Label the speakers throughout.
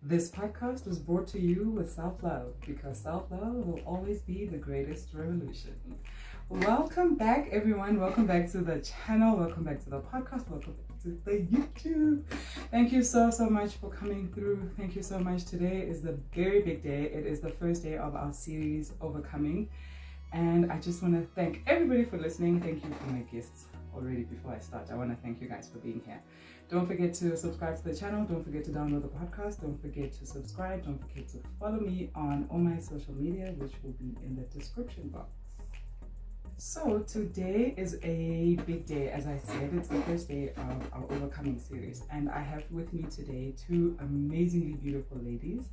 Speaker 1: This podcast was brought to you with self-love because self-love will always be the greatest revolution. Welcome back, everyone. Welcome back to the channel. Welcome back to the podcast. Welcome back to the YouTube. Thank you so much for coming through. Thank you so much. Today is the very big day. It is the first day of our series, Overcoming. And I just want to thank everybody for listening. Thank you for my guests already. Before I start, I want to thank you guys for being here. Don't forget to subscribe to the channel. Don't forget to download the podcast. Don't forget to subscribe. Don't forget to follow me on all my social media, which will be in the description box. So today is a big day. As I said, it's the first day of our Overcoming series. And I have with me today two amazingly beautiful ladies.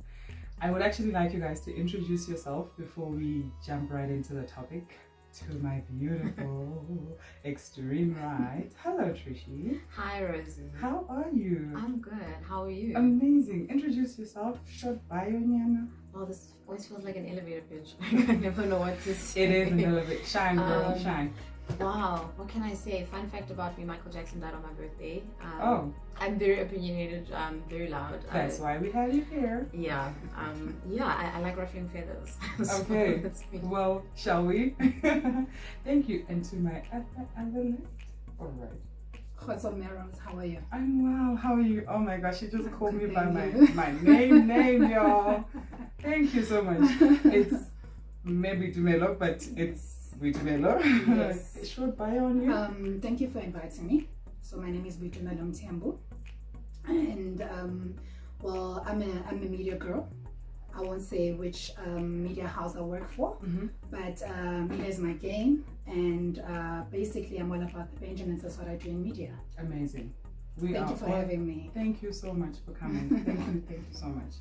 Speaker 1: I would actually like you guys to introduce yourself before we jump right into the topic. To my beautiful extreme right. Hello, Trishi.
Speaker 2: Hi, Rosie.
Speaker 1: How are you?
Speaker 2: I'm good. How are you?
Speaker 1: Amazing. Introduce yourself. Short bio, Nyana.
Speaker 2: Oh, this always feels like an elevator pitch. I never know what to say.
Speaker 1: It is an elevator. Shine, girl, shine.
Speaker 2: Wow. What can I say? Fun fact about me: Michael Jackson died on my birthday. I'm very opinionated. Very loud.
Speaker 1: That's why we have you here.
Speaker 2: Yeah. I like ruffling feathers.
Speaker 1: Okay.
Speaker 2: That's me.
Speaker 1: Well, shall we? Thank you. And to my other left. All right.
Speaker 3: What's up, Meros? How are you?
Speaker 1: I'm well. How are you? Oh my gosh, you just called me by my name, y'all. Thank you so much. It's maybe Dumelo, but it's Vitumelo.
Speaker 3: Yes.
Speaker 1: Short bio on you.
Speaker 3: Thank you for inviting me. So my name is Vitumelo Mtiambu, and I'm a media girl. I won't say which media house I work for, but media is my game, and basically I'm all about the Benjamins. That's what I do in media.
Speaker 1: Amazing.
Speaker 3: Thank you for having me.
Speaker 1: Thank you so much for coming. Thank you so much.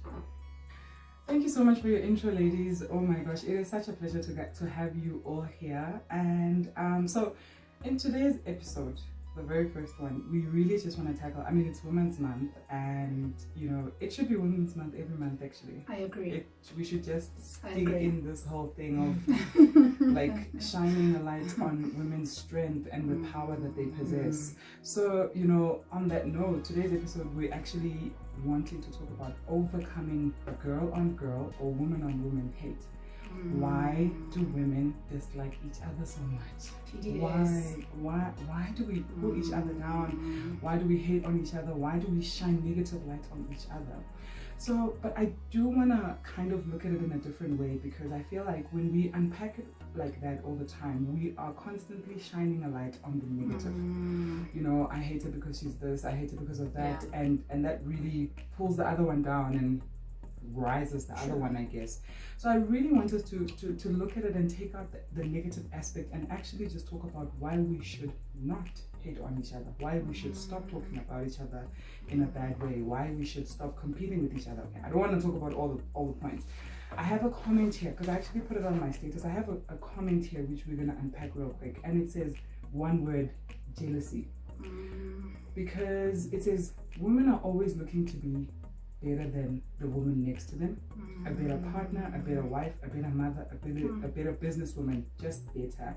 Speaker 1: Thank you so much for your intro, ladies. Oh my gosh, it is such a pleasure to get to have you all here. And so in today's episode, the very first one, we really just want to tackle, it's Women's Month, and it should be Women's Month every month actually.
Speaker 3: I agree.
Speaker 1: We should just stay in this whole thing of like shining a light on women's strength and the power that they possess. So, on that note, today's episode, we're actually wanting to talk about overcoming girl on girl or woman on woman hate. Why do women dislike each other so much? Why do we pull each other down? Why do we hate on each other? Why do we shine negative light on each other? So, but I do want to kind of look at it in a different way, because I feel like when we unpack it like that all the time, we are constantly shining a light on the negative. I hate her because she's this, I hate her because of that, and that really pulls the other one down and rises the other one, I guess. So I really want us to look at it and take out the negative aspect and actually just talk about why we should not hate on each other, why we should stop talking about each other in a bad way, why we should stop competing with each other. Okay, I don't want to talk about all the points. I have a comment here because I actually put it on my status. I have a comment here which we're going to unpack real quick, and it says one word: jealousy. Because it says women are always looking to be better than the woman next to them, a better partner, a better wife, a better mother, a better businesswoman, just better.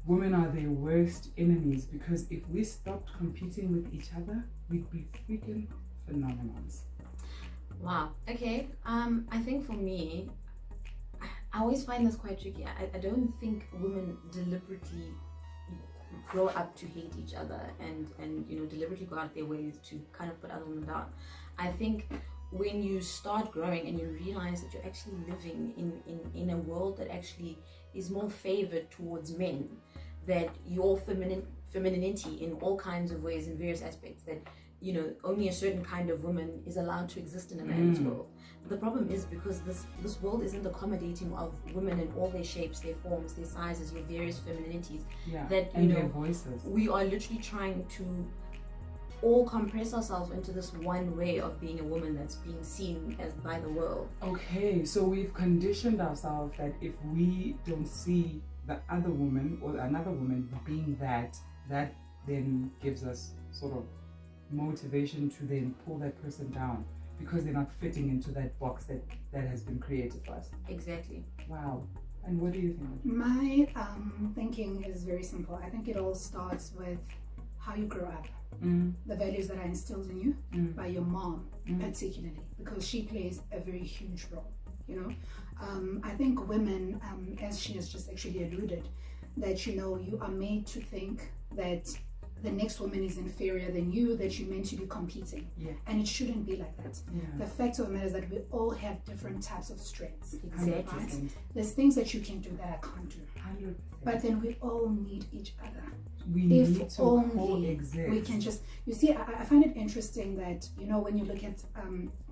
Speaker 1: Women are their worst enemies, because if we stopped competing with each other, we'd be freaking phenomenons.
Speaker 2: Wow. Okay. I think for me, I always find this quite tricky. I don't think women deliberately grow up to hate each other and deliberately go out their ways to kind of put other women down. I think when you start growing and you realize that you're actually living in a world that actually is more favored towards men, that your femininity in all kinds of ways, in various aspects, that only a certain kind of woman is allowed to exist in a man's world. But the problem is because this world isn't accommodating of women in all their shapes, their forms, their sizes, your various femininities.
Speaker 1: Their voices.
Speaker 2: We are literally trying to all compress ourselves into this one way of being a woman that's being seen as by the world.
Speaker 1: Okay, so we've conditioned ourselves that if we don't see the other woman or another woman being that then gives us sort of motivation to then pull that person down, because they're not fitting into that box that has been created for us.
Speaker 2: Exactly.
Speaker 1: Wow. And what do you think?
Speaker 3: My thinking is very simple. I think it all starts with how you grow up,
Speaker 1: Mm.
Speaker 3: the values that are instilled in you by your mom,
Speaker 1: Mm.
Speaker 3: particularly, because she plays a very huge role. You know, I think women, as she has just actually alluded, that you know you are made to think that the next woman is inferior than you, that you're meant to be competing,
Speaker 1: Yeah.
Speaker 3: and it shouldn't be like that.
Speaker 1: Yeah.
Speaker 3: The fact of the matter is that we all have different types of strengths.
Speaker 2: Exactly.
Speaker 3: Right? There's things that you can do that I can't do,
Speaker 1: 100%.
Speaker 3: but then we all need each other.
Speaker 1: we
Speaker 3: If
Speaker 1: need to
Speaker 3: only
Speaker 1: coexist.
Speaker 3: we can just, you see, I find it interesting that, you know, when you look at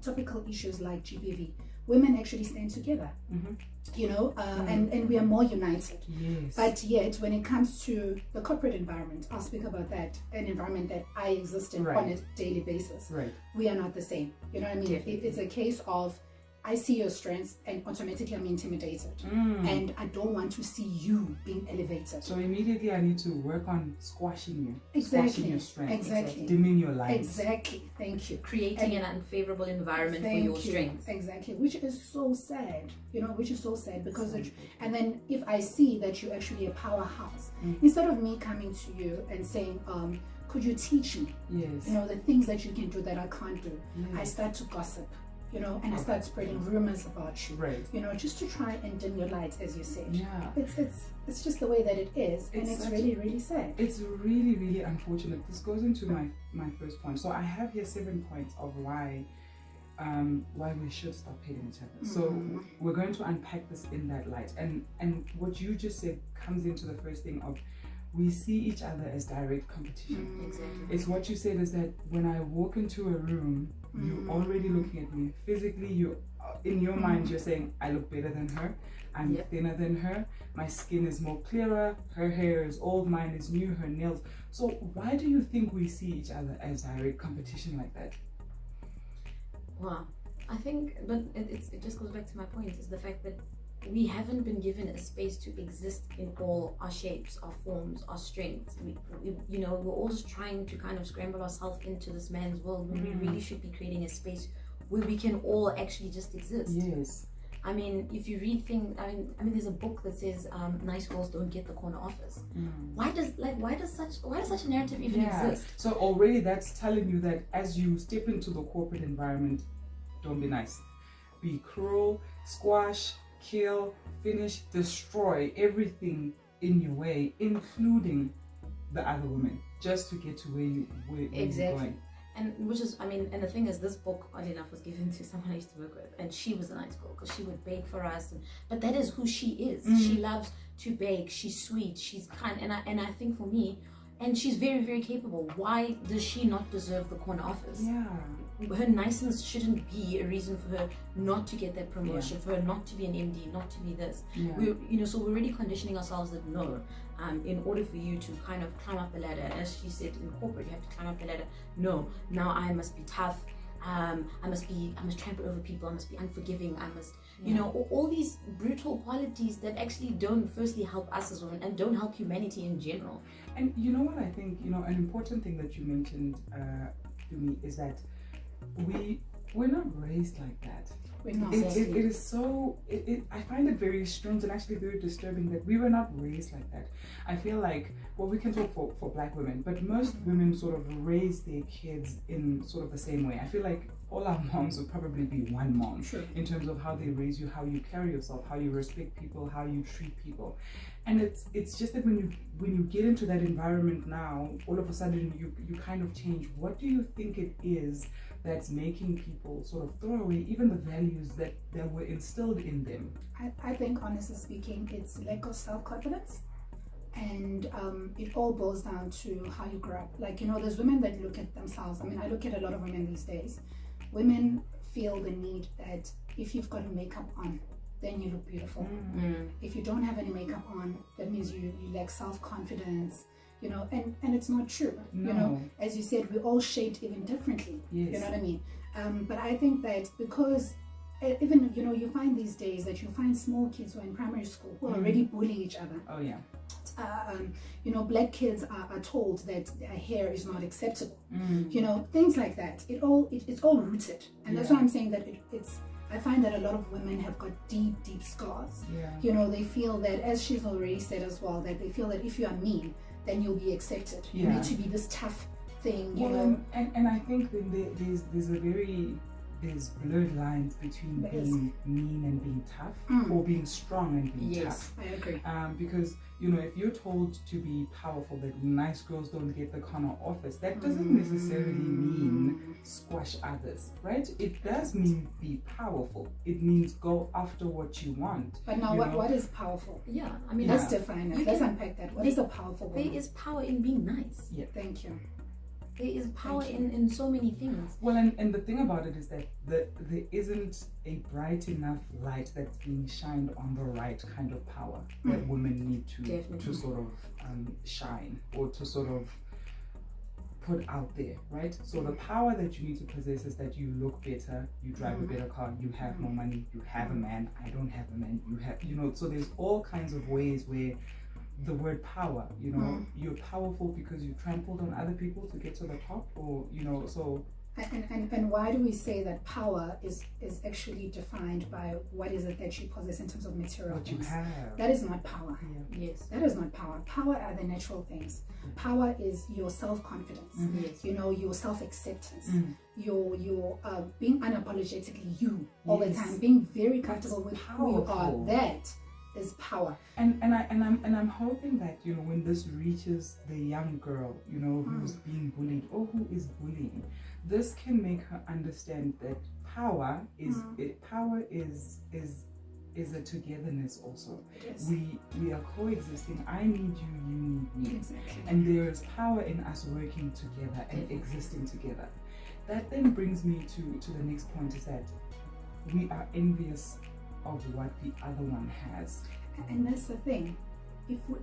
Speaker 3: topical issues like GBV, women actually stand together,
Speaker 1: Mhm.
Speaker 3: you know, and we are more united.
Speaker 1: Yes.
Speaker 3: But yet, when it comes to the corporate environment, I'll speak about that, an environment that I exist in
Speaker 1: Right.
Speaker 3: on a daily basis.
Speaker 1: Right.
Speaker 3: We are not the same. You know what I mean? It's a case of, I see your strengths and automatically I'm intimidated. And I don't want to see you being elevated.
Speaker 1: So immediately I need to work on squashing you.
Speaker 3: Exactly.
Speaker 1: Squashing your strength.
Speaker 3: Exactly.
Speaker 1: Dimming your light.
Speaker 3: Exactly. Thank you.
Speaker 2: Creating an unfavorable environment for your strengths.
Speaker 3: Exactly. Which is so sad. You know, which is so sad because and then if I see that you're actually a powerhouse, instead of me coming to you and saying, could you teach me?
Speaker 1: Yes.
Speaker 3: You know, the things that you can do that I can't do.
Speaker 1: Yes.
Speaker 3: I start to gossip. You know, and I start spreading rumors about you.
Speaker 1: Right.
Speaker 3: You know, just to try and dim your light, as you said.
Speaker 1: Yeah.
Speaker 3: It's just the way that it is, and it's really, really sad.
Speaker 1: It's really, really unfortunate. This goes into my first point. So I have here 7 points of why we should stop hating each other. So we're going to unpack this in that light. And what you just said comes into the first thing of, we see each other as direct competition.
Speaker 2: Exactly.
Speaker 1: It's what you said is that when I walk into a room, you're already looking at me. Physically, you in your mind, you're saying, I look better than her. I'm thinner than her. My skin is more clearer. Her hair is old. Mine is new. Her nails. So why do you think we see each other as direct competition like that?
Speaker 2: Well, I think, but it just goes back to my point, is the fact that we haven't been given a space to exist in all our shapes, our forms, our strengths. We you know, we're all just trying to kind of scramble ourselves into this man's world when we really should be creating a space where we can all actually just exist.
Speaker 1: Yes.
Speaker 2: I mean, if you read things, I mean, there's a book that says nice girls don't get the corner office. Why does such a narrative even exist?
Speaker 1: So already that's telling you that as you step into the corporate environment, don't be nice. Be cruel, squash, kill, finish, destroy everything in your way, including the other women, just to get to where you're going.
Speaker 2: And which is, I mean, and the thing is, this book, oddly enough, was given to someone I used to work with, and she was a nice girl because she would bake for us. But that is who she is. She loves to bake. She's sweet. She's kind. And I think for me, and she's very, very capable. Why does she not deserve the corner office?
Speaker 1: Yeah.
Speaker 2: Her niceness shouldn't be a reason for her not to get that promotion, for her not to be an MD, not to be this. So we're already conditioning ourselves that no, in order for you to kind of climb up the ladder, as she said, in corporate, you have to climb up the ladder. No, now I must be tough. I must trample over people. I must be unforgiving. I must, you know, all these brutal qualities that actually don't firstly help us as women and don't help humanity in general.
Speaker 1: And you know what I think, you know, an important thing that you mentioned to me is that we're not raised like that.
Speaker 3: We're not.
Speaker 1: It is so, I find it very strange and actually very disturbing that we were not raised like that. I feel like, well, we can talk for black women, but most women sort of raise their kids in sort of the same way. I feel like all our moms would probably be one mom in terms of how they raise you, how you carry yourself, how you respect people, how you treat people. And it's just that when you get into that environment now, all of a sudden you kind of change. What do you think it is that's making people sort of throw away even the values that were instilled in them?
Speaker 3: I think, honestly speaking, it's lack of self-confidence. And it all boils down to how you grow up. Like, you know, there's women that look at themselves. I mean, I look at a lot of women these days. Women feel the need that if you've got makeup on, then you look beautiful. If you don't have any makeup on, that means you lack self-confidence, you know, and it's not true.
Speaker 1: No.
Speaker 3: You know, as you said, we're all shaped even differently.
Speaker 1: Yes.
Speaker 3: You know what I mean? But I think that because even, you know, you find these days that you find small kids who are in primary school who are already bullying each other.
Speaker 1: Oh yeah.
Speaker 3: You know, black kids are told that their hair is not acceptable. You know, things like that. It's all rooted, and that's why I'm saying that it's. I find that a lot of women have got deep scars.
Speaker 1: Yeah.
Speaker 3: You know, they feel that, as she's already said as well, that they feel that if you are mean, then you'll be accepted. You
Speaker 1: Yeah.
Speaker 3: need to be this tough thing, you
Speaker 1: Well,
Speaker 3: know.
Speaker 1: and I think then there's blurred lines between
Speaker 3: There is.
Speaker 1: being mean and being tough, or being strong and being
Speaker 2: Yes.
Speaker 1: tough.
Speaker 3: I agree.
Speaker 1: Because if you're told to be powerful, that nice girls don't get the corner office, that doesn't necessarily mean squash others, right? It does mean be powerful. It means go after what you want.
Speaker 3: But now,
Speaker 1: you know?
Speaker 3: what is powerful?
Speaker 2: Yeah, I mean,
Speaker 3: Let's define it.
Speaker 2: You
Speaker 3: Let's
Speaker 2: can-
Speaker 3: unpack that. What is a powerful woman?
Speaker 2: there is power in being nice.
Speaker 3: Thank you.
Speaker 2: There is power
Speaker 3: Thank you.
Speaker 2: in so many things.
Speaker 1: Well, and the thing about it is that there isn't a bright enough light that's being shined on the right kind of power that women need to
Speaker 2: Definitely.
Speaker 1: sort of shine, or to sort of put out there, right? So the power that you need to possess is that you look better, you drive a better car, you have more money, you have a man, I don't have a man, you have, so there's all kinds of ways where the word power, you're powerful because you trampled on other people to get to the top, or so.
Speaker 3: And why do we say that power is actually defined by what is it that you possess in terms of material
Speaker 1: What you
Speaker 3: things?
Speaker 1: have.
Speaker 3: That is not power.
Speaker 1: Yeah.
Speaker 2: Yes.
Speaker 3: That is not power. Power are the natural things. Power is your self-confidence,
Speaker 2: Yes.
Speaker 3: your self-acceptance, your being unapologetically you all the
Speaker 1: Yes.
Speaker 3: time, being very comfortable
Speaker 1: That's
Speaker 3: with who you are.
Speaker 1: powerful.
Speaker 3: That is power.
Speaker 1: And I'm hoping that when this reaches the young girl, who's being bullied or who is bullying, this can make her understand that power is a togetherness also.
Speaker 3: Yes.
Speaker 1: We are coexisting. I need you, you need me.
Speaker 3: Exactly.
Speaker 1: And there is power in us working together and existing together. That then brings me to the next point, is that we are envious of what the other one has.
Speaker 3: And that's the thing. If we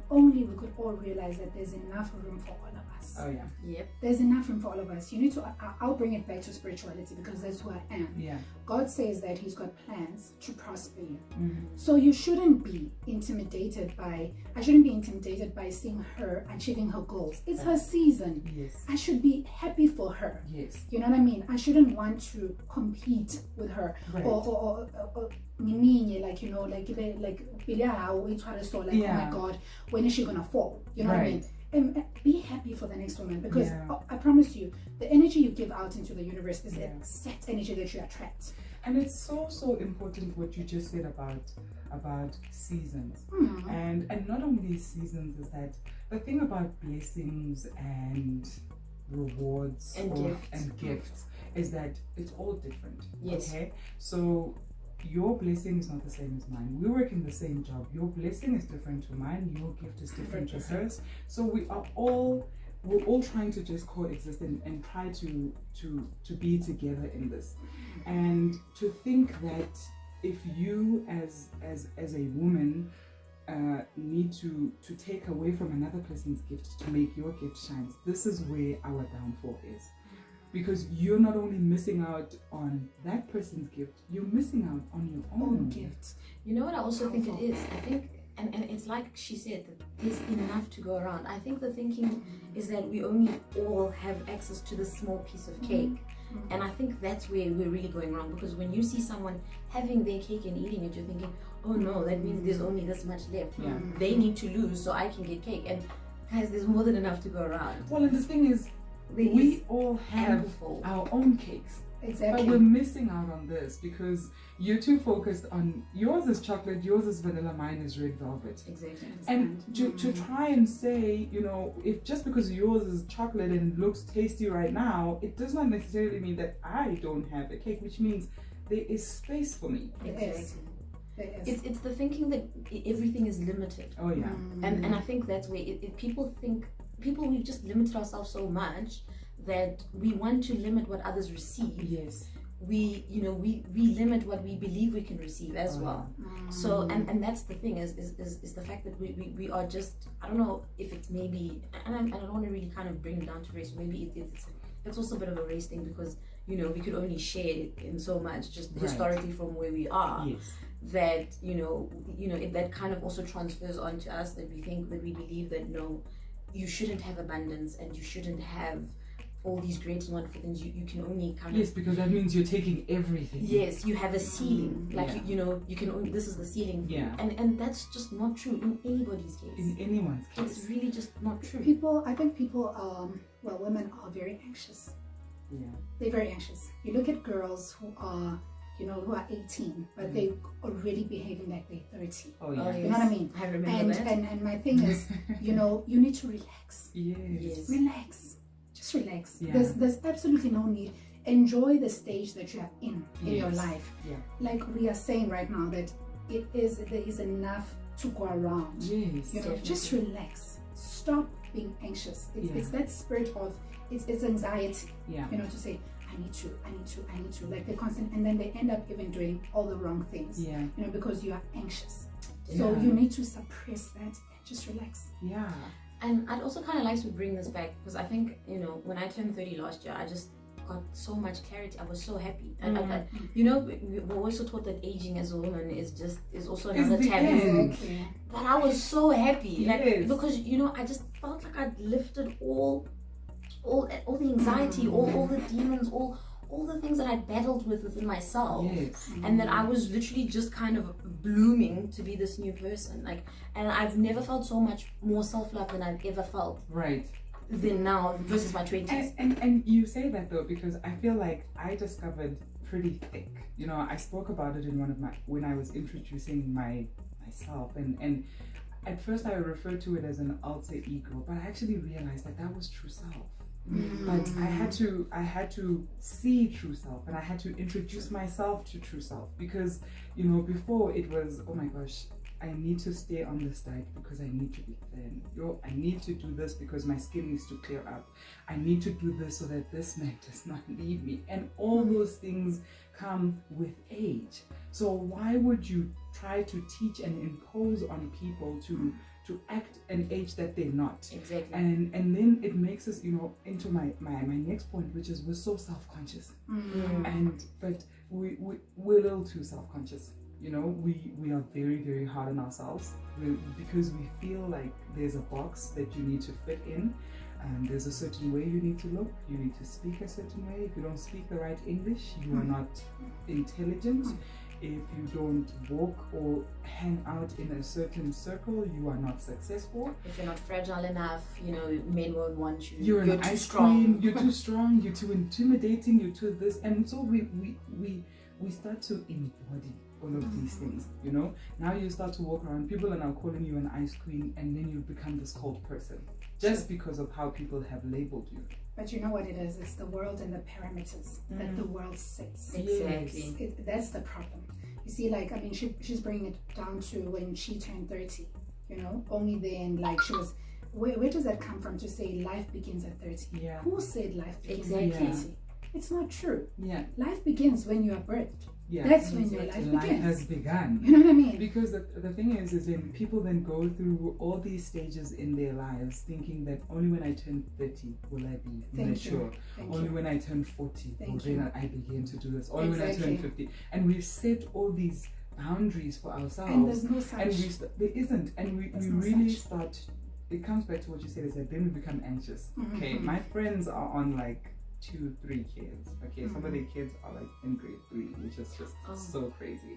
Speaker 3: could all realize that there's enough room for all of us.
Speaker 1: Oh yeah.
Speaker 2: Yep.
Speaker 3: There's enough room for all of us. You need to, I'll bring it back to spirituality, because that's who I am.
Speaker 1: Yeah.
Speaker 3: God says that He's got plans to prosper you.
Speaker 1: Mm-hmm.
Speaker 3: So you shouldn't be intimidated by, I shouldn't be intimidated by seeing her achieving her goals. It's her season.
Speaker 1: Yes.
Speaker 3: I should be happy for her.
Speaker 1: Yes.
Speaker 3: You know what I mean? I shouldn't want to compete with her.
Speaker 1: Right.
Speaker 3: Or like oh
Speaker 1: Yeah.
Speaker 3: my God, when is she gonna fall? You know what I
Speaker 1: Right.
Speaker 3: mean? And be happy for the next woman, because
Speaker 1: Yeah.
Speaker 3: I promise you, the energy you give out into the universe is the
Speaker 1: Yeah.
Speaker 3: exact energy that you attract.
Speaker 1: And it's so important what you just said about seasons. And not only seasons, is that the thing about blessings and rewards and gifts is that it's all different.
Speaker 2: Yes.
Speaker 1: Okay? So your blessing is not the same as mine. We work in the same job. Your blessing is different to mine. Your gift is different to
Speaker 3: 100%.
Speaker 1: hers. So we're all trying to just coexist and try to be together in this. And to think that if you as a woman need to take away from another person's gift to make your gift shine, this is where our downfall is. Because you're not only missing out on that person's gift, you're missing out on your own
Speaker 3: gift.
Speaker 2: You know what I also think it is? I think, and it's like she said, that there's enough to go around. I think the thinking is that we only all have access to this small piece of cake. And I think that's where we're really going wrong, because when you see someone having their cake and eating it, you're thinking, oh no, that means there's only this much left.
Speaker 1: Yeah.
Speaker 2: They need to lose so I can get cake. And guys, there's more than enough to go around.
Speaker 1: Well, and the thing is, we all have
Speaker 2: ample.
Speaker 1: our own cakes.
Speaker 3: Exactly.
Speaker 1: But we're missing out on this because you're too focused on yours is chocolate, yours is vanilla, mine is red velvet.
Speaker 2: Exactly.
Speaker 1: And to try and say, if just because yours is chocolate and looks tasty right now, it does not necessarily mean that I don't have a cake, which means there is space for me.
Speaker 2: Exactly.
Speaker 3: Yes.
Speaker 2: It's the thinking that everything is limited.
Speaker 1: Oh yeah.
Speaker 2: And I think that's where people we've just limited ourselves so much that we want to limit what others receive.
Speaker 1: Yes.
Speaker 2: We limit what we believe we can receive as well. So and that's the thing is the fact that we are just, I don't know if it's maybe, and I don't want to really kind of bring it down to race. Maybe it's also a bit of a race thing, because we could only share it in so much just historically from where we are.
Speaker 1: Yes.
Speaker 2: That that kind of also transfers onto us, that we believe that no, you shouldn't have abundance and you shouldn't have all these great and wonderful things, you can only kind of...
Speaker 1: Yes, because that means you're taking everything.
Speaker 2: Yes, you have a ceiling. Like,
Speaker 1: Yeah.
Speaker 2: you know, you can only... This is the ceiling for
Speaker 1: Yeah.
Speaker 2: you. And that's just not true in anybody's case.
Speaker 1: In anyone's case.
Speaker 2: It's really just not true.
Speaker 3: I think people, women are very anxious.
Speaker 1: Yeah.
Speaker 3: They're very anxious. You look at girls who are, who are 18, but they already behaving like they're 30.
Speaker 1: Oh, yeah.
Speaker 2: Oh,
Speaker 3: You know what I mean?
Speaker 2: I remember that.
Speaker 3: And my thing is, you need to relax.
Speaker 1: Yes.
Speaker 3: Relax. Just relax.
Speaker 1: Yeah.
Speaker 3: There's absolutely no need. Enjoy the stage that you are in your life.
Speaker 1: Yeah.
Speaker 3: Like we are saying right now that there is enough to go around.
Speaker 1: Yes.
Speaker 3: Just relax. Stop being anxious. It's that spirit of it's anxiety.
Speaker 1: Yeah.
Speaker 3: To say I need to, like they constant, and then they end up even doing all the wrong things.
Speaker 1: Yeah.
Speaker 3: Because you are anxious.
Speaker 1: Yeah.
Speaker 3: So you need to suppress that and just relax.
Speaker 1: Yeah.
Speaker 2: And I'd also kind of like to bring this back because I think, when I turned 30 last year, I just got so much clarity. I was so happy. And we're also taught that aging as a woman is also another taboo.
Speaker 3: Exactly.
Speaker 2: But I was so happy,
Speaker 1: Yes.
Speaker 2: because I just felt like I'd lifted all the anxiety, all the demons, all the things that I'd battled within myself.
Speaker 1: Yes.
Speaker 2: And that I was literally just kind of blooming to be this new person. And I've never felt so much more self-love than I've ever felt
Speaker 1: Right.
Speaker 2: than now versus my 20s.
Speaker 1: And you say that though because I feel like I discovered pretty thick. I spoke about it in when I was introducing myself and at first I referred to it as an alter ego, but I actually realized that was true self. But I had to see true self, and I had to introduce myself to true self because before it was, oh my gosh, I need to stay on this diet because I need to be thin. I need to do this because my skin needs to clear up. I need to do this so that this man does not leave me. And all those things come with age. So why would you try to teach and impose on people to act an age that they're not?
Speaker 2: Exactly.
Speaker 1: And then it makes us, into my next point, which is we're so self-conscious. But we're a little too self-conscious. We are very, very hard on ourselves because we feel like there's a box that you need to fit in. There's a certain way you need to look. You need to speak a certain way. If you don't speak the right English, you are not intelligent. If you don't walk or hang out in a certain circle, you are not successful.
Speaker 2: If you're not fragile enough, men won't want you.
Speaker 1: You're
Speaker 2: too strong.
Speaker 1: You're too strong. You're too intimidating. You're too this, and so we start to embody all of these things. Now you start to walk around. People are now calling you an ice queen, and then you become this cold person just because of how people have labeled you.
Speaker 3: But you know what it is? It's the world and the parameters that the world sets.
Speaker 2: Exactly.
Speaker 3: That's the problem. You see, she's bringing it down to when she turned 30. Only then, she was. Where does that come from to say life begins at 30?
Speaker 1: Yeah.
Speaker 3: Who said life begins
Speaker 2: Exactly.
Speaker 3: at 30? It's not true.
Speaker 1: Yeah.
Speaker 3: Life begins when you are birthed.
Speaker 1: Yeah.
Speaker 3: That's when your life begins.
Speaker 1: Has begun.
Speaker 3: You know what I mean?
Speaker 1: Because the thing is then people then go through all these stages in their lives thinking that only when I turn 30 will I be mature. Only when I turn 40 will then I begin to do this. Only when I turn 50. And we've set all these boundaries for ourselves.
Speaker 3: And there's no such.
Speaker 1: And there isn't. And we really start, it comes back to what you said, is that then we become anxious. Okay, my friends are on 2-3 kids. Okay, some of their kids are in grade 3, which is just so crazy.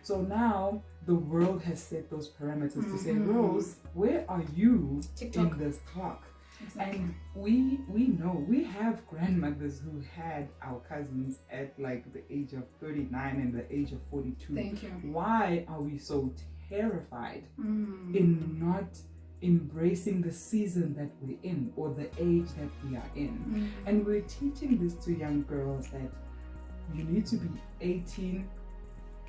Speaker 1: So now the world has set those parameters to say, Rose, where are you
Speaker 2: TikTok.
Speaker 1: in this clock?
Speaker 3: Exactly.
Speaker 1: And we know we have grandmothers who had our cousins at the age of 39 and the age of 42.
Speaker 3: Thank you.
Speaker 1: Why are we so terrified in not embracing the season that we're in or the age that we are in? And we're teaching this to young girls that you need to be 18,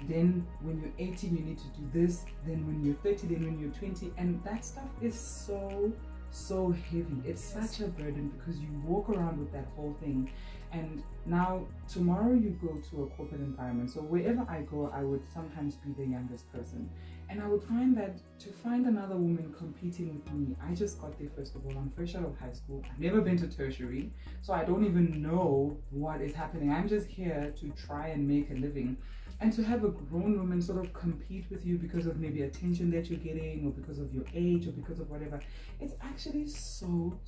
Speaker 1: then when you're 18 you need to do this, then when you're 30, then when you're 20, and that stuff is so heavy. It's such a burden because you walk around with that whole thing. And now tomorrow you go to a corporate environment, so wherever I go I would sometimes be the youngest person, and I would find that to find another woman competing with me, I just got there. First of all, I'm fresh out of high school, I've never been to tertiary, so I don't even know what is happening. I'm just here to try and make a living. And to have a grown woman sort of compete with you because of maybe attention that you're getting, or because of your age, or because of whatever, it's actually so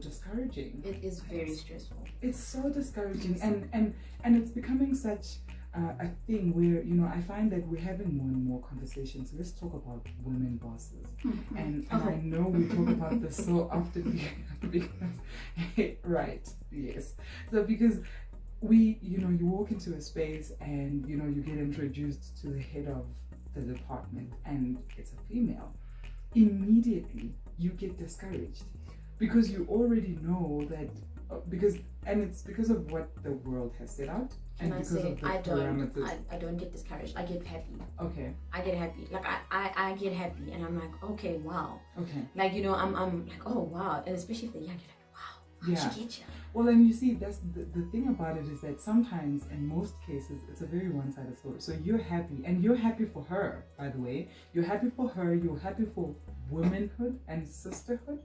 Speaker 1: discouraging.
Speaker 2: It is very stressful.
Speaker 1: It's so discouraging, and it's becoming such a thing where, you know, I find that we're having more and more conversations. Let's talk about women bosses. And I know we talk about this so often because, right, yes. So because we, you know, you walk into a space and, you know, you get introduced to the head of the department and it's a female. Immediately you get discouraged because you already know that, it's because of what the world has set out.
Speaker 2: And I say, I don't get discouraged. I get happy.
Speaker 1: Okay.
Speaker 2: I get happy. Like I get happy, and I'm like, okay, wow.
Speaker 1: Okay.
Speaker 2: Like, you know, I'm like, oh wow, and especially if they're young, you're like, wow, how'd she get you?
Speaker 1: Well, and you see, that's the thing about it, is that sometimes, in most cases, it's a very one-sided story. So you're happy, and you're happy for her. By the way, you're happy for her. You're happy for womanhood and sisterhood,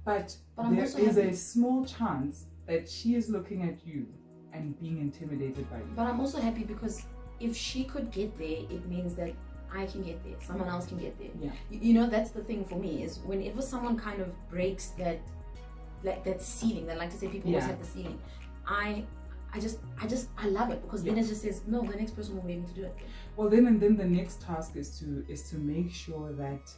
Speaker 1: but there is a small chance that she is looking at you and being intimidated by you.
Speaker 2: But I'm also happy because if she could get there, it means that I can get there. Someone else can get there.
Speaker 1: Yeah.
Speaker 2: You know, that's the thing for me, is whenever someone kind of breaks that ceiling, that, like to say, people always have the ceiling. I love it, because then it just says, no, the next person will be able to do it.
Speaker 1: Well, then the next task is to make sure that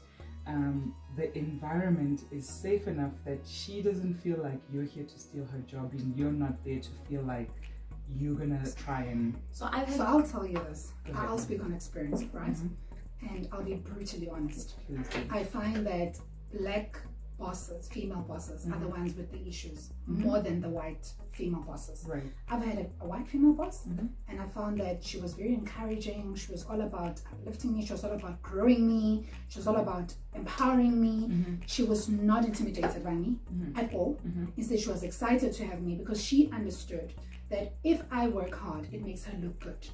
Speaker 1: the environment is safe enough that she doesn't feel like you're here to steal her job, and you're not there to feel like you're gonna try and.
Speaker 3: So I'll tell you this. I'll speak on experience, right? And I'll be brutally honest. I find that black bosses, female bosses, are the ones with the issues more than the white female bosses.
Speaker 1: Right.
Speaker 3: I've had a white female boss, and I found that she was very encouraging. She was all about uplifting me. She was all about growing me. She was all about empowering me. She was not intimidated by me at all. Instead, she was excited to have me because she understood that if I work hard, it makes her look good,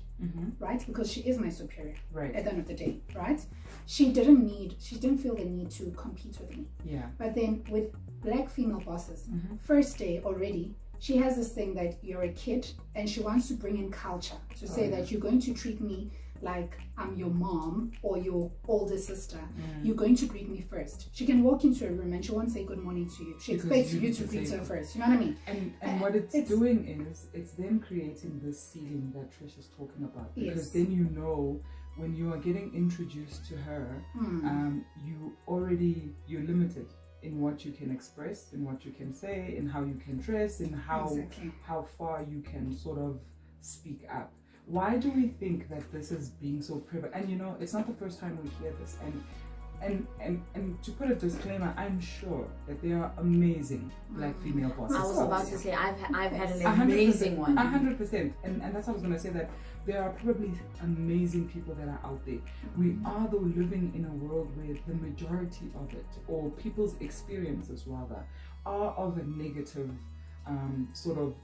Speaker 3: right? Because she is my superior,
Speaker 1: right,
Speaker 3: at the end of the day, right? She didn't feel the need to compete with me.
Speaker 1: Yeah.
Speaker 3: But then with black female bosses, first day already, she has this thing that you're a kid, and she wants to bring in culture to say that you're going to treat me like I'm your mom or your older sister. You're going to greet me first. She can walk into a room and she won't say good morning to you. She expects you to greet her first. You know what I mean?
Speaker 1: And what it's doing is it's then creating this ceiling that Trish is talking about. Because then you know, when you are getting introduced to her, you're limited in what you can express, in what you can say, in how you can dress, in how far you can sort of speak up. Why do we think that this is being so prevalent? And you know, it's not the first time we hear this. And to put a disclaimer, I'm sure that there are amazing black female bosses.
Speaker 2: I was about to say, I've had an amazing one.
Speaker 1: 100%. And that's what I was going to say, that there are probably amazing people that are out there. We are, though, living in a world where the majority of it, or people's experiences rather, are of a negative sort of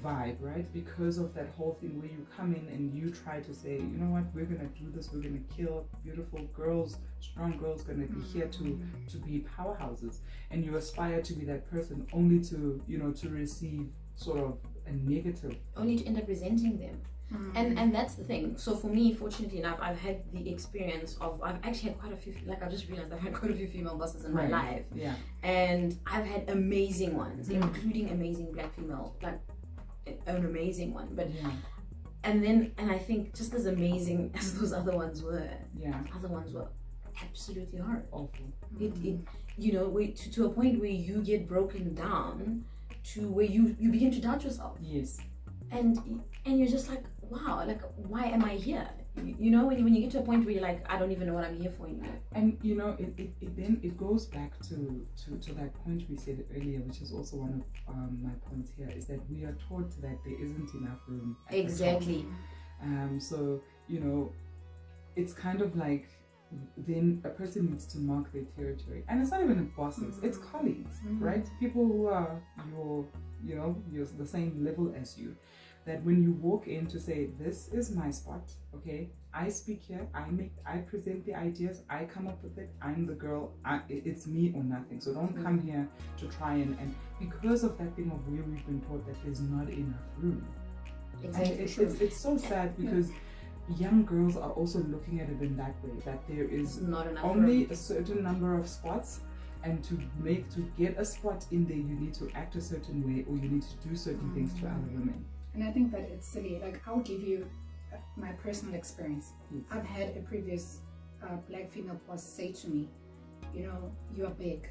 Speaker 1: vibe, right? Because of that whole thing where you come in and you try to say, you know what, we're gonna do this, we're gonna kill beautiful girls, strong girls, gonna be here to be powerhouses, and you aspire to be that person, only to, you know, to receive sort of a negative,
Speaker 2: only to end up resenting them. And that's the thing. So for me, fortunately enough, I've had the experience of, I've actually had quite a few, like I just realized I've had quite a few female bosses in my life. Yeah. And I've had amazing ones, including amazing black female, like an amazing one. But and I think just as amazing as those other ones were, other ones were absolutely hard.
Speaker 1: Awful.
Speaker 2: It you know, to a point where you get broken down, to where you begin to doubt yourself. Yes. And you're just like, wow, like, why am I here? You know, when you get to a point where you're like, I don't even know what I'm here for anymore.
Speaker 1: And you know, it goes back to that point we said earlier, which is also one of my points here, is that we are taught that there isn't enough room at
Speaker 2: exactly
Speaker 1: the top. So, you know, it's kind of like, then a person needs to mark their territory, and it's not even bosses, it's colleagues, right? People who are you're the same level as you, that when you walk in to say, this is my spot, okay, I speak here, I present the ideas, I come up with it, I'm the girl, it's me or nothing. So don't come here to try and because of that thing of where we've been taught that there's not enough room. Exactly. And it's so sad, because young girls are also looking at it in that way, that there is
Speaker 2: Not enough
Speaker 1: only
Speaker 2: room.
Speaker 1: a certain number of spots, and to get a spot in there, you need to act a certain way, or you need to do certain things to other women.
Speaker 3: And I think that it's silly. Like, I'll give you my personal experience.
Speaker 1: Yes.
Speaker 3: I've had a previous black female boss say to me, you know, you're big.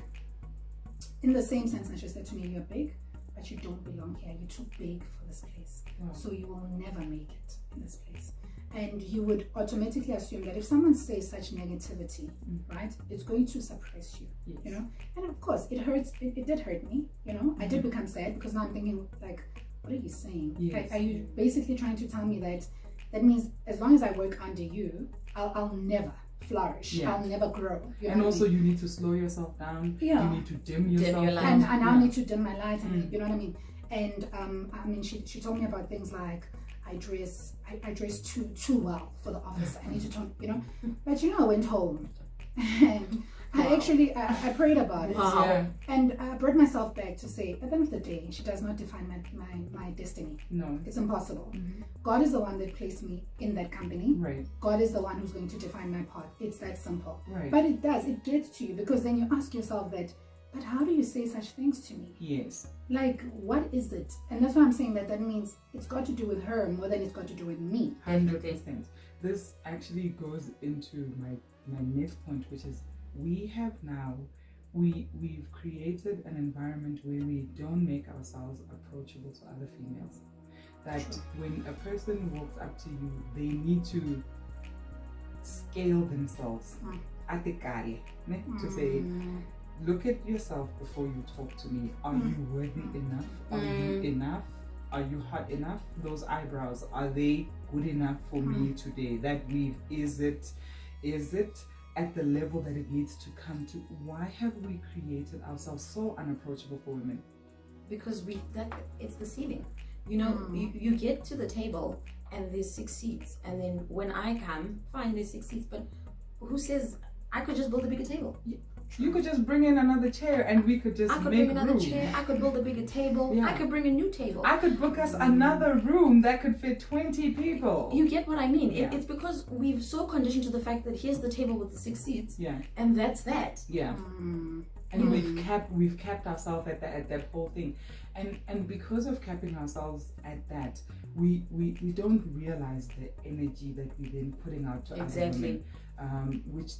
Speaker 3: In the same sense that she said to me, you're big, but you don't belong here. You're too big for this place.
Speaker 1: Wow.
Speaker 3: So you will never make it in this place. And you would automatically assume that if someone says such negativity, right, it's going to suppress you,
Speaker 1: Yes.
Speaker 3: you know? And of course, it hurts. It did hurt me, you know? I did become sad, because now I'm thinking, like, what are you saying?
Speaker 1: Yes.
Speaker 3: Are you basically trying to tell me that means as long as I work under you, I'll never flourish.
Speaker 1: Yeah.
Speaker 3: I'll never grow. You know
Speaker 1: And
Speaker 3: what I
Speaker 1: also,
Speaker 3: mean?
Speaker 1: you need to slow yourself down.
Speaker 3: Yeah.
Speaker 1: You need to dim yourself
Speaker 2: your light.
Speaker 1: down.
Speaker 3: And I
Speaker 1: Yeah.
Speaker 3: need to dim my light, and you know what I mean? And I mean, she told me about things like, I dress too well for the office. I need to tone, you know. But you know, I went home and I actually I prayed about it.
Speaker 2: Wow.
Speaker 1: Yeah.
Speaker 3: And I brought myself back to say, at the end of the day, she does not define my destiny.
Speaker 1: No.
Speaker 3: It's impossible.
Speaker 1: Mm-hmm.
Speaker 3: God is the one that placed me in that company.
Speaker 1: Right.
Speaker 3: God is the one who's going to define my path. It's that simple.
Speaker 1: Right.
Speaker 3: But it gets to you, because then you ask yourself that, but how do you say such things to me?
Speaker 1: Yes.
Speaker 3: Like, what is it? And that's why I'm saying that means it's got to do with her more than it's got to do with me.
Speaker 1: 100%. This actually goes into my next point, which is we've created an environment where we don't make ourselves approachable to other females. That when a person walks up to you, they need to scale themselves to say, look at yourself before you talk to me. Are you worthy enough? Are you enough? Are you hot enough? Those eyebrows, are they good enough for me today? That weave, is it at the level that it needs to come to? Why have we created ourselves so unapproachable for women?
Speaker 2: Because it's the ceiling. You know, you get to the table and there's 6 seats, and then when I come, fine, there's 6 seats, but who says I could just build a bigger table?
Speaker 1: You could just bring in another chair and we could just
Speaker 2: I could
Speaker 1: make
Speaker 2: bring another
Speaker 1: room.
Speaker 2: chair, I could build a bigger table,
Speaker 1: Yeah.
Speaker 2: I could bring a new table.
Speaker 1: I could book us another room that could fit 20 people.
Speaker 2: You get what I mean?
Speaker 1: Yeah.
Speaker 2: It's because we've so conditioned to the fact that here's the table with the 6 seats,
Speaker 1: Yeah.
Speaker 2: and that's that.
Speaker 1: Yeah. And we've capped ourselves at that whole thing. And because of capping ourselves at that, we don't realize the energy that we're then putting out to other women, which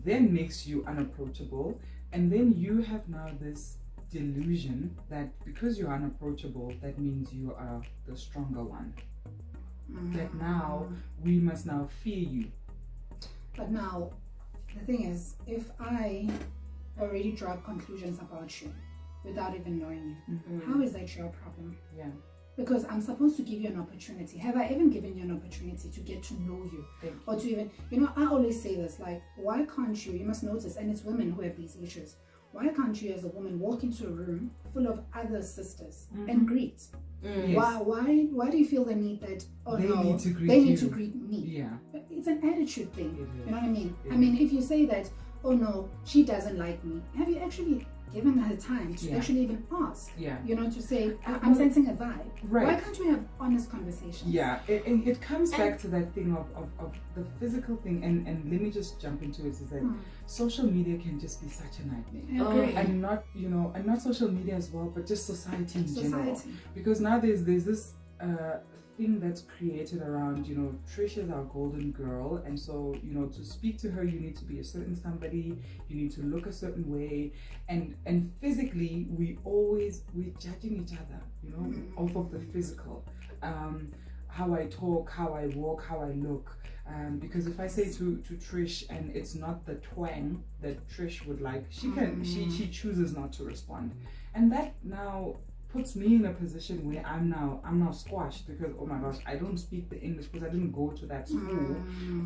Speaker 1: then makes you unapproachable. And then you have now this delusion that because you're unapproachable, that means you are the stronger one. That now we must now fear you.
Speaker 3: But now, the thing is, if I already draw conclusions about you without even knowing you, how is that your problem?
Speaker 1: Yeah.
Speaker 3: Because I'm supposed to give you an opportunity. Have I even given you an opportunity to get to know you? Or to even, you know, I always say this, like, why can't you must notice, and it's women who have these issues, why can't you as a woman walk into a room full of other sisters and greet?
Speaker 1: Yes.
Speaker 3: Why do you feel the need that,
Speaker 1: They need to greet
Speaker 3: they need
Speaker 1: you.
Speaker 3: to greet me?
Speaker 1: Yeah.
Speaker 3: It's an attitude thing.
Speaker 1: It
Speaker 3: You know what I mean?
Speaker 1: It
Speaker 3: I mean, if you say that, oh no, she doesn't like me, have you actually given her time to actually even ask?
Speaker 1: Yeah.
Speaker 3: You know, to say, I'm sensing a vibe.
Speaker 1: Right.
Speaker 3: Why can't we have honest conversations?
Speaker 1: Yeah, it comes back to that thing of the physical thing, and let me just jump into it, is that social media can just be such a nightmare.
Speaker 3: I agree.
Speaker 1: And not social media as well, but just society in general.
Speaker 3: Society.
Speaker 1: Because now there's this thing that's created around, Trish is our golden girl, and so, to speak to her, you need to be a certain somebody, you need to look a certain way, and physically we're judging each other, off of the physical, how I talk, how I walk, how I look, because if I say to Trish and it's not the twang that Trish would like, she chooses not to respond, and that now puts me in a position where I'm now squashed, because oh my gosh, I don't speak the English because I didn't go to that school,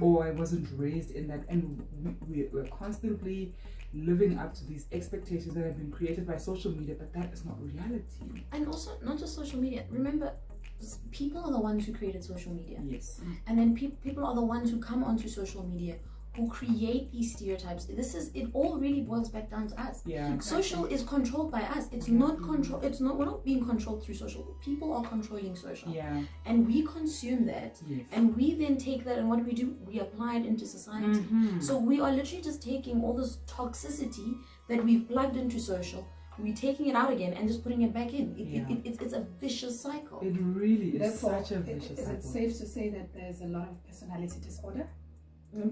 Speaker 1: or I wasn't raised in that, and we're constantly living up to these expectations that have been created by social media, but that is not reality.
Speaker 2: And also, not just social media. Remember, people are the ones who created social media.
Speaker 1: Yes.
Speaker 2: And then people are the ones who come onto social media who create these stereotypes. It all really boils back down to us.
Speaker 1: Yeah.
Speaker 2: Social is controlled by us. It's not control. We're not being controlled through social. People are controlling social.
Speaker 1: Yeah.
Speaker 2: And we consume that.
Speaker 1: Yes.
Speaker 2: And we then take that, and what do? We apply it into society. So we are literally just taking all this toxicity that we've plugged into social, we're taking it out again and just putting it back in. It's a vicious cycle.
Speaker 1: It really is.
Speaker 3: Therefore,
Speaker 1: such a vicious cycle.
Speaker 3: Is it safe to say that there's a lot of personality disorder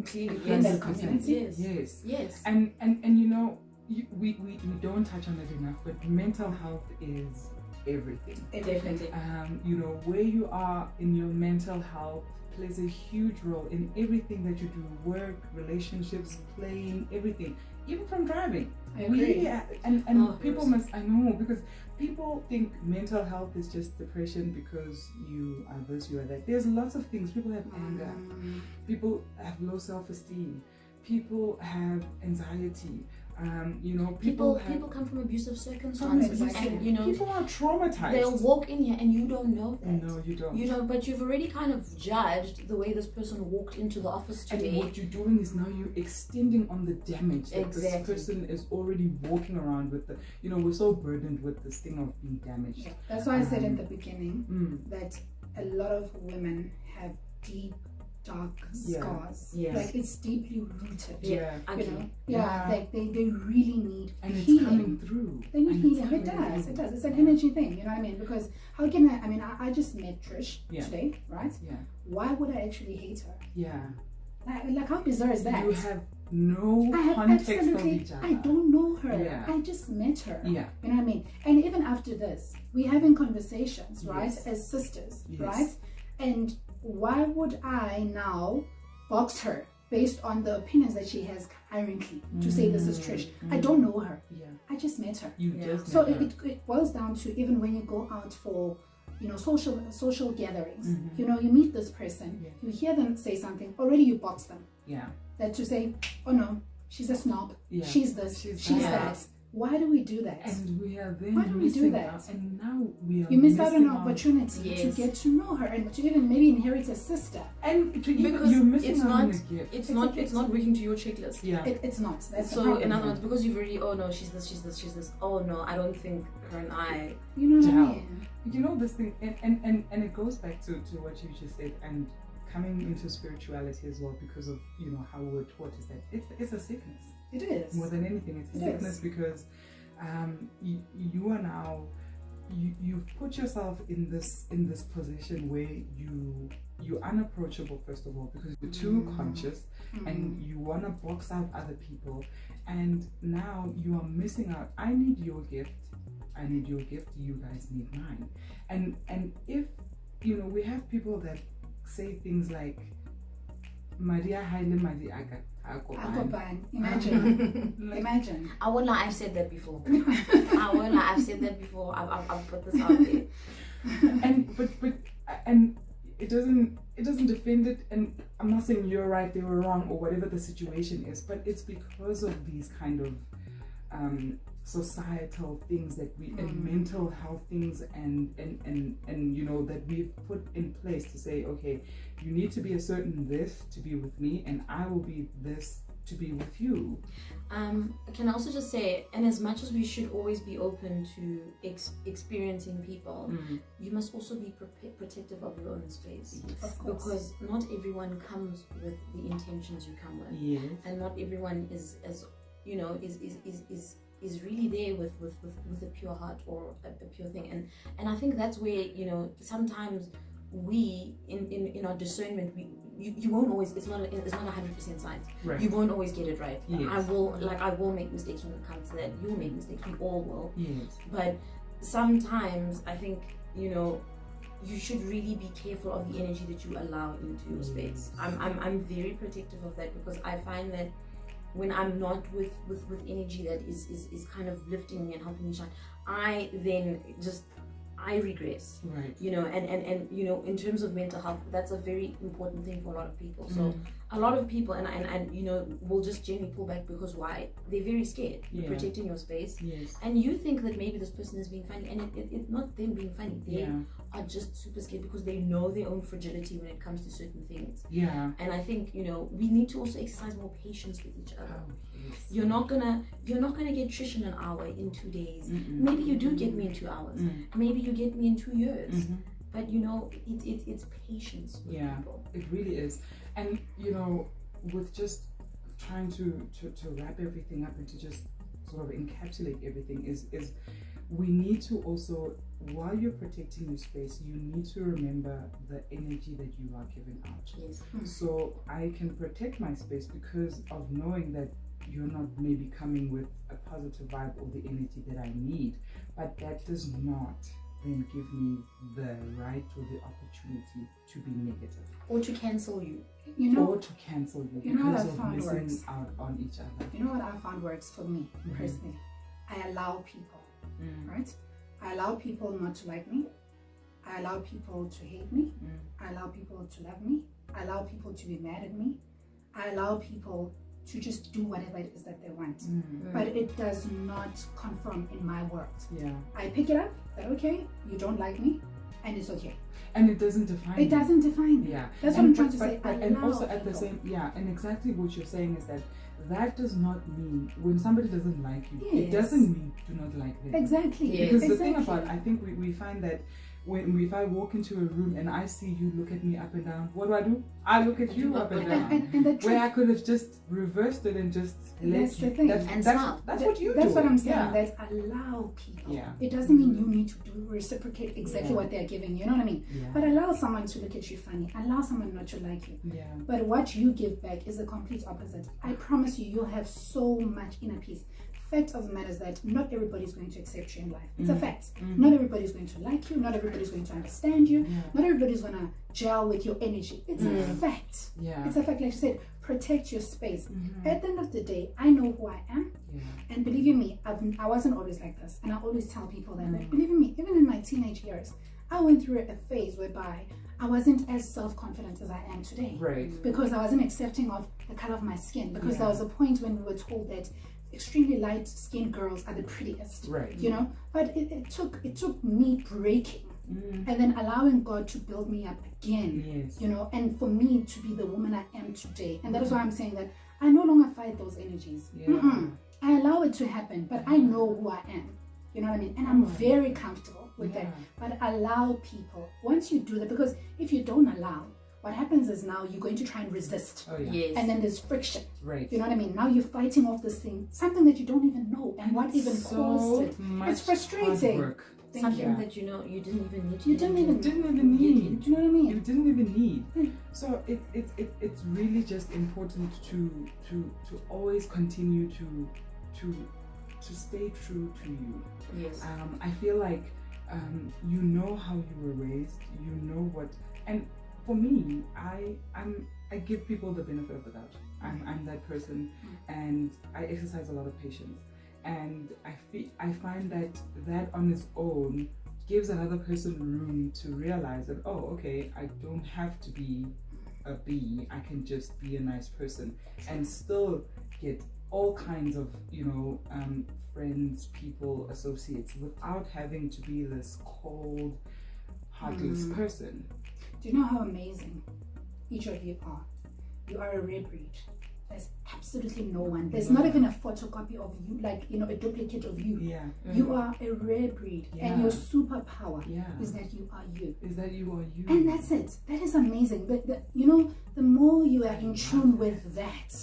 Speaker 2: Clearly,
Speaker 3: in the community?
Speaker 2: Yes.
Speaker 1: And you know, we don't touch on it enough, but mental health is everything.
Speaker 2: Definitely.
Speaker 1: You know, where you are in your mental health plays a huge role in everything that you do: work, relationships, playing, everything, even from driving.
Speaker 3: I agree.
Speaker 1: And people must, I know, because people think mental health is just depression because you are this, you are that. There's lots of things. People have anger, people have low self-esteem, people have anxiety. You know, people
Speaker 2: come from abusive circumstances, and you know,
Speaker 1: people are traumatized.
Speaker 2: They'll walk in here and you don't know that.
Speaker 1: No, you don't.
Speaker 2: You know, but you've already kind of judged the way this person walked into the office today.
Speaker 1: And what you're doing is now you're extending on the damage that this person is already walking around with. You know, we're so burdened with this thing of being damaged.
Speaker 3: Yeah. That's why I said in the beginning that a lot of women have deep, dark scars.
Speaker 1: Yes.
Speaker 3: Like it's deeply rooted.
Speaker 1: Yeah.
Speaker 3: You know? Like they really need
Speaker 1: and it's
Speaker 3: healing.
Speaker 1: coming through.
Speaker 3: They need healing. It does. It's an energy thing. You know what I mean? Because how can I just met Trish today, right?
Speaker 1: Yeah.
Speaker 3: Why would I actually hate her?
Speaker 1: Yeah.
Speaker 3: Like how bizarre is that?
Speaker 1: You have no
Speaker 3: I have
Speaker 1: context of
Speaker 3: absolutely,
Speaker 1: each other.
Speaker 3: I don't know her.
Speaker 1: Yeah.
Speaker 3: I just met her.
Speaker 1: Yeah.
Speaker 3: You know what I mean? And even after this, we're having conversations, right? As sisters, right? And why would I now box her based on the opinions that she has currently to say this is Trish? I don't know her.
Speaker 1: Yeah.
Speaker 3: I just met her.
Speaker 1: You just
Speaker 3: So
Speaker 1: met her.
Speaker 3: it boils down to, even when you go out for, you know, social gatherings, you know, you meet this person, you hear them say something, already you box them.
Speaker 1: Yeah.
Speaker 3: That to say, oh no, she's a snob, she's this, she's that. Why do we do that?
Speaker 1: And we are then
Speaker 3: Why do we do that?
Speaker 1: Out, and now we are
Speaker 3: you miss out on an
Speaker 1: out.
Speaker 3: opportunity to get to know her and to even maybe inherit a sister.
Speaker 1: And to even,
Speaker 2: because
Speaker 1: you're missing
Speaker 2: it's
Speaker 1: out
Speaker 2: not,
Speaker 1: on a gift.
Speaker 2: it's not working to your checklist.
Speaker 1: Yeah.
Speaker 3: It's not. That's
Speaker 2: so in other words, because you've already, oh no, she's this. Oh no, I don't think her and I.
Speaker 3: You know what I mean?
Speaker 1: You know this thing, and it goes back to what you just said, and coming into spirituality as well, because of, you know, how we're taught is that it's a sickness.
Speaker 3: It is.
Speaker 1: More than anything, it's a sickness because you are now, you've put yourself in this position where you're unapproachable, first of all, because you're too conscious and you want to box out other people, and now you are missing out. I need your gift, you guys need mine. And if, you know, we have people that say things like Maria Haile Madi Aga.
Speaker 3: Imagine. Imagine.
Speaker 2: I won't lie, I've said that before. I've said that before. I've put this out there.
Speaker 1: And it doesn't defend it, and I'm not saying you're right, they were wrong, or whatever the situation is, but it's because of these kind of societal things that we and mental health things and you know, that we've put in place to say, okay, you need to be a certain this to be with me, and I will be this to be with you.
Speaker 2: Can I also just say, and as much as we should always be open to experiencing people, you must also be protective of your own space.
Speaker 3: Of course.
Speaker 2: Because not everyone comes with the intentions you come with.
Speaker 1: Yes.
Speaker 2: And not everyone is you know, is really there with a pure heart or a pure thing. And I think that's where, you know, sometimes we in our discernment, you won't always, it's not 100% science.
Speaker 1: Right.
Speaker 2: You won't always get it right.
Speaker 1: Yes.
Speaker 2: I will make mistakes when it comes to that. You'll make mistakes, we all will.
Speaker 1: Yes.
Speaker 2: But sometimes I think, you know, you should really be careful of the energy that you allow into your space. I'm very protective of that, because I find that when I'm not with energy that is kind of lifting me and helping me shine, I then just I regress.
Speaker 1: Right.
Speaker 2: You know, and you know, in terms of mental health, that's a very important thing for a lot of people. So a lot of people and you know, will just generally pull back because why? They're very scared. You're protecting your space.
Speaker 1: Yes.
Speaker 2: And you think that maybe this person is being funny, and it's not them being funny. They are just super scared because they know their own fragility when it comes to certain things.
Speaker 1: Yeah.
Speaker 2: And I think, you know, we need to also exercise more patience with each other.
Speaker 1: Oh, yes.
Speaker 2: You're not gonna get Trish in an hour, in 2 days. Maybe you do get me in 2 hours. Maybe you get me in 2 years. But you know, it's patience with people.
Speaker 1: It really is. And you know, with just trying to wrap everything up and to just sort of encapsulate everything is we need to also, while you're protecting your space, you need to remember the energy that you are giving out.
Speaker 2: Yes.
Speaker 1: So I can protect my space because of knowing that you're not maybe coming with a positive vibe or the energy that I need, but that does not then give me the right or the opportunity to be negative
Speaker 2: Or to cancel you.
Speaker 3: You know,
Speaker 1: or to cancel you
Speaker 3: you know what
Speaker 1: because
Speaker 3: I
Speaker 1: of
Speaker 3: found
Speaker 1: missing
Speaker 3: works?
Speaker 1: out on each other.
Speaker 3: You know what I found works for me personally? I allow people, right? I allow people not to like me. I allow people to hate me. I allow people to love me. I allow people to be mad at me. I allow people to just do whatever it is that they want. But it does not confirm in my world.
Speaker 1: Yeah.
Speaker 3: I pick it up that, okay, you don't like me, and it's okay.
Speaker 1: And it doesn't define
Speaker 3: It
Speaker 1: you.
Speaker 3: doesn't define me.
Speaker 1: Yeah.
Speaker 3: That's what I'm trying to say.
Speaker 1: And
Speaker 3: Allow
Speaker 1: also at the
Speaker 3: people.
Speaker 1: same, and exactly what you're saying is that does not mean when somebody doesn't like you, it doesn't mean do not like them.
Speaker 3: Exactly.
Speaker 1: Because the
Speaker 3: exactly.
Speaker 1: thing about, I think we find that if I walk into a room and I see you look at me up and down, what do? I look at you up and down.
Speaker 3: And the
Speaker 1: Where I could have just reversed it and just
Speaker 3: that's
Speaker 1: let
Speaker 3: the thing.
Speaker 1: That's what you do.
Speaker 3: That's what I'm saying.
Speaker 1: Yeah.
Speaker 3: That allow people.
Speaker 1: Yeah.
Speaker 3: It doesn't mean you need to reciprocate exactly what they're giving. You know what I mean?
Speaker 1: Yeah.
Speaker 3: But allow someone to look at you funny. Allow someone not to like you.
Speaker 1: Yeah.
Speaker 3: But what you give back is the complete opposite. I promise you, you'll have so much inner peace. Fact of the matter is that not everybody's going to accept you in life. It's a fact. Not everybody's going to like you. Not everybody's going to understand you. Not everybody's going to gel with your energy. It's a fact.
Speaker 1: Yeah.
Speaker 3: It's a fact. Like you said, protect your space. At the end of the day, I know who I am.
Speaker 1: Yeah.
Speaker 3: And believe you me, I wasn't always like this. And I always tell people that, like, believe in me, even in my teenage years, I went through a phase whereby I wasn't as self-confident as I am today.
Speaker 1: Right.
Speaker 3: Because I wasn't accepting of the color of my skin. Because there was a point when we were told that extremely light-skinned girls are the prettiest.
Speaker 1: Right.
Speaker 3: You know? But it took me breaking and then allowing God to build me up again.
Speaker 1: Yes.
Speaker 3: You know, and for me to be the woman I am today. And that is why I'm saying that I no longer fight those energies.
Speaker 1: Yeah.
Speaker 3: I allow it to happen, but I know who I am. You know what I mean? And I'm very comfortable with that. But allow people. Once you do that, because if you don't allow, what happens is now you're going to try and resist.
Speaker 1: Oh, yeah.
Speaker 2: Yes.
Speaker 3: And then there's friction.
Speaker 1: Right.
Speaker 3: You know what I mean? Now you're fighting off this thing, something that you don't even know, and what even
Speaker 1: so
Speaker 3: caused it.
Speaker 1: much
Speaker 3: It's frustrating.
Speaker 1: hard work.
Speaker 2: Something that you know you didn't even need to.
Speaker 3: You didn't even
Speaker 1: need.
Speaker 3: Do you know what I mean?
Speaker 1: You didn't even need. So it's really just important to always continue to stay true to you.
Speaker 2: Yes.
Speaker 1: I feel like you know how you were raised. You know what. And for me, I give people the benefit of the doubt. I'm that person, and I exercise a lot of patience. And I find that on its own gives another person room to realize that, oh, okay, I don't have to be a B. I can just be a nice person and still get all kinds of, friends, people, associates, without having to be this cold, heartless person.
Speaker 3: Do you know how amazing each of you are? You are a rare breed. There's absolutely no one. There's not even a photocopy of you, a duplicate of you.
Speaker 1: Yeah.
Speaker 3: You are a rare breed.
Speaker 1: Yeah.
Speaker 3: And your superpower
Speaker 1: Yeah.
Speaker 3: is that you are you.
Speaker 1: Is that you are you?
Speaker 3: And that's it. That is amazing. The more you are in tune with that,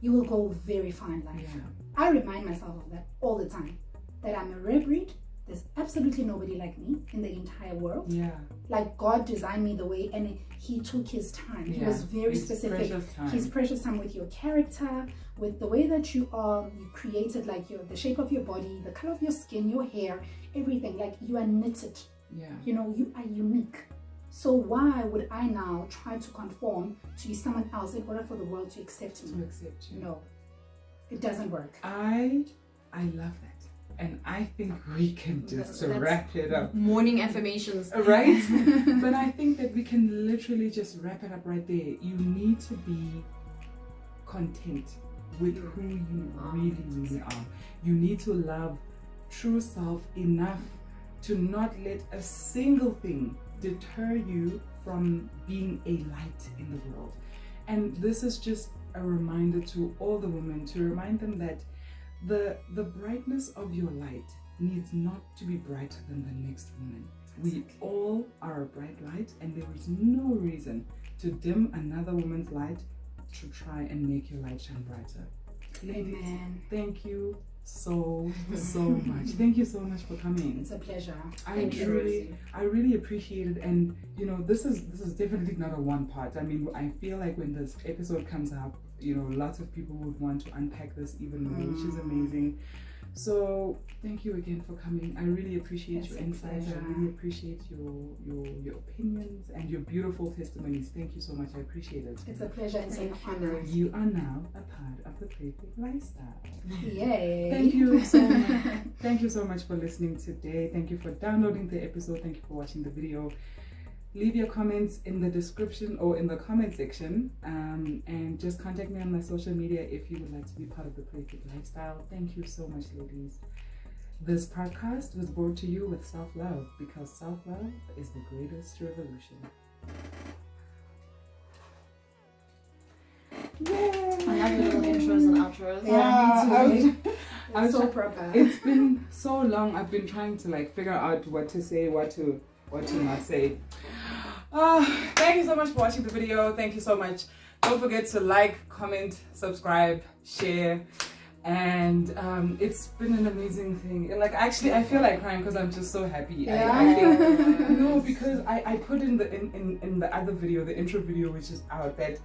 Speaker 3: you will go very far in life.
Speaker 1: Yeah.
Speaker 3: I remind myself of that all the time. That I'm a rare breed. There's absolutely nobody like me in the entire world.
Speaker 1: Yeah.
Speaker 3: Like God designed me the way, and He took His time. He was very specific. His precious time with your character, with the way that you are. You created the shape of your body, the color of your skin, your hair, everything. Like you are knitted.
Speaker 1: Yeah.
Speaker 3: You are unique. So why would I now try to conform to be someone else in order for the world to accept me?
Speaker 1: To accept you.
Speaker 3: No, it doesn't work.
Speaker 1: I love that. And I think we can just
Speaker 3: That's
Speaker 1: wrap it up.
Speaker 2: Morning affirmations.
Speaker 1: Right? But I think that we can literally just wrap it up right there. You need to be content with who you really are. You need to love true self enough to not let a single thing deter you from being a light in the world. And this is just a reminder to all the women, to remind them that the brightness of your light needs not to be brighter than the next woman. We all are a bright light, and there is no reason to dim another woman's light to try and make your light shine brighter. Ladies,
Speaker 3: Amen.
Speaker 1: thank you so much. Thank you so much for coming.
Speaker 3: It's a pleasure.
Speaker 2: Thank you, Rosie.
Speaker 1: I really appreciate it. And you know, this is definitely not a one part. I mean, I feel like when this episode comes out, you know, lots of people would want to unpack this even more, which is amazing. So thank you again for coming. I really appreciate your insights. I really appreciate your opinions and your beautiful testimonies. Thank you so much. I appreciate it.
Speaker 3: It's a pleasure and an honor.
Speaker 1: You are now a part of the Playful Lifestyle.
Speaker 3: Yay.
Speaker 1: Thank you so much. Thank you so much for listening today. Thank you for downloading the episode. Thank you for watching the video. Leave your comments in the description or in the comment section, and just contact me on my social media if you would like to be part of the Playful Lifestyle. Thank you so much, ladies. This podcast was brought to you with self-love, because self-love is the greatest revolution. Yay!
Speaker 2: I love your little intros and outros.
Speaker 3: Yeah, me too. It's so proper.
Speaker 1: It's been so long. I've been trying to like figure out what to say, what to not say. Thank you so much for watching the video. Thank you so much. Don't forget to like, comment, subscribe, share, and it's been an amazing thing. Like, actually, I feel like crying because I'm just so happy.
Speaker 3: Yeah.
Speaker 1: I think, no, because I put in the other video, the intro video, which is out, that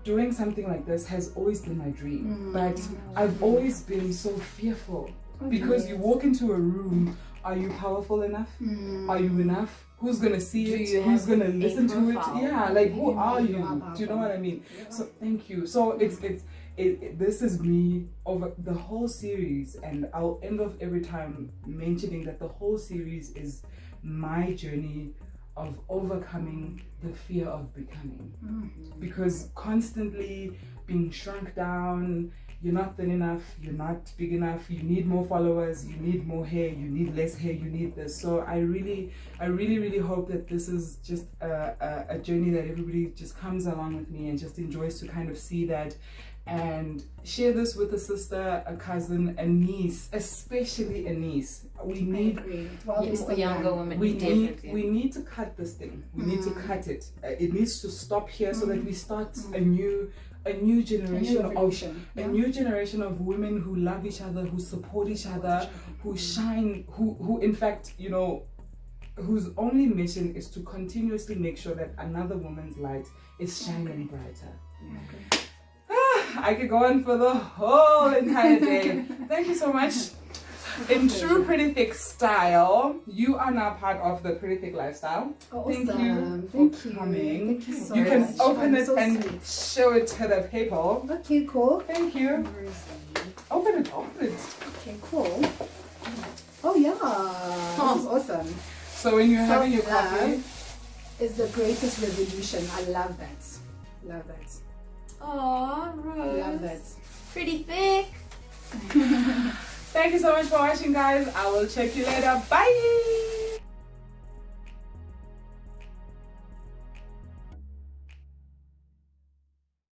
Speaker 1: doing something like this has always been my dream, but I've always been so fearful, because you walk into a room. Are you powerful enough? Are you enough? Who's gonna see it? Who's gonna listen to it? Yeah, like, who are you? Do you know what I mean? Yeah. So thank you. So this is me over the whole series, and I'll end off every time mentioning that the whole series is my journey of overcoming the fear of becoming, because constantly being shrunk down. You're not thin enough, you're not big enough, you need more followers, you need more hair, you need less hair, you need this. So I really hope that this is just a journey that everybody just comes along with me and just enjoys to kind of see that, and share this with a sister, a cousin, a niece, especially a niece. We need
Speaker 2: younger women.
Speaker 1: We need to cut this thing. We need to cut it. It needs to stop here so that we start a new generation of women who love each other, who support each other, who shine, who in fact, you know, whose only mission is to continuously make sure that another woman's light is shining brighter. I could go on for the whole entire day. Thank you so much. In true Pretty Thick style, you are now part of the Pretty Thick Lifestyle.
Speaker 3: Awesome.
Speaker 1: Thank you for coming.
Speaker 3: Thank you so
Speaker 1: You
Speaker 3: much.
Speaker 1: can open it
Speaker 3: So
Speaker 1: and
Speaker 3: sweet.
Speaker 1: show it to the people.
Speaker 3: Okay, cool.
Speaker 1: Thank you. Open it.
Speaker 3: Okay, cool. Oh yeah, this is awesome.
Speaker 1: So when you're having your coffee,
Speaker 3: Self-love is the greatest revolution. I love that. Love that.
Speaker 2: Aw, Rose.
Speaker 3: Love that.
Speaker 2: Pretty thick.
Speaker 1: thank you so much for watching, guys. I will check you later. Bye.